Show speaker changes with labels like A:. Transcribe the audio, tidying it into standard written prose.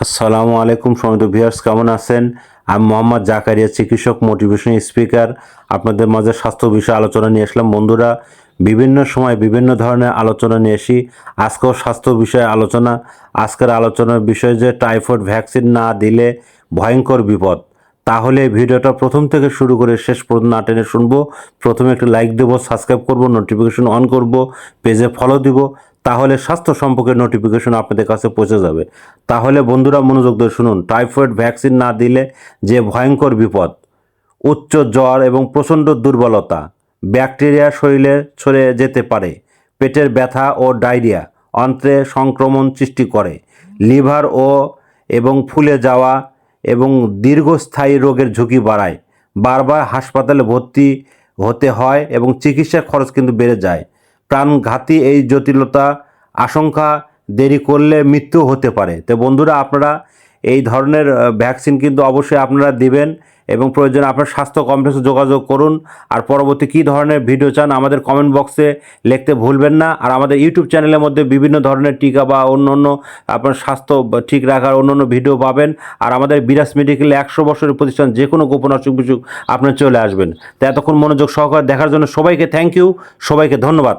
A: আসসালামু আলাইকুম সম্মানিত ভিউয়ার্স, কেমন আছেন? আমি মোহাম্মদ জাকারিয়া, চিকিৎসক, মোটিভেশনাল স্পিকার। আপনাদের মাঝে স্বাস্থ্য বিষয়ে আলোচনা নিয়ে আসলাম। বন্ধুরা, বিভিন্ন সময় বিভিন্ন ধরনের আলোচনা নিয়ে আসি। আজকেও স্বাস্থ্য বিষয়ে আলোচনা। আজকের আলোচনার বিষয় যে টাইফয়েড ভ্যাকসিন না দিলে ভয়ঙ্কর বিপদ। তাহলে ভিডিওটা প্রথম থেকে শুরু করে শেষ পর্যন্ত না টেনে শুনবো। প্রথমে একটি লাইক দেবো, সাবস্ক্রাইব করব, নোটিফিকেশন অন করব, পেজে ফলো দিব। তাহলে স্বাস্থ্য সম্পর্কে নোটিফিকেশন আপনাদের কাছে পৌঁছে যাবে। তাহলে বন্ধুরা মনোযোগ দিয়ে শুনুন। টাইফয়েড ভ্যাকসিন না দিলে যে ভয়ঙ্কর বিপদ: উচ্চ জ্বর এবং প্রচণ্ড দুর্বলতা, ব্যাকটেরিয়া শরীরে ছড়িয়ে যেতে পারে, পেটের ব্যথা ও ডায়রিয়া, অন্ত্রে সংক্রমণ সৃষ্টি করে, লিভার এবং ফুলে যাওয়া এবং দীর্ঘস্থায়ী রোগের ঝুঁকি বাড়ায়, বারবার হাসপাতালে ভর্তি হতে হয় এবং চিকিৎসার খরচ কিন্তু বেড়ে যায়। প্রাণঘাতী এই জটিলতা আশঙ্কা, দেরি করলে মৃত্যু হতে পারে। তো বন্ধুরা, আপনারা এই ধরনের ভ্যাকসিন কিন্তু অবশ্যই আপনারা দিবেন এবং প্রয়োজনে আপনার স্বাস্থ্য কমপ্লেক্সে যোগাযোগ করুন। আর পরবর্তী কী ধরনের ভিডিও চান আমাদের কমেন্ট বক্সে লিখতে ভুলবেন না। আর আমাদের ইউটিউব চ্যানেলের মধ্যে বিভিন্ন ধরনের টিকা বা অন্য আপনার স্বাস্থ্য ঠিক রাখার অন্য ভিডিও পাবেন। আর আমাদের বিরাজ মেডিকেল 100 বছরের প্রতিষ্ঠান, যে কোনো গোপন অসুখ বিসুখ আপনার চলে আসবেন। তো এতক্ষণ মনোযোগ সহকারে দেখার জন্য সবাইকে থ্যাংক ইউ, সবাইকে ধন্যবাদ।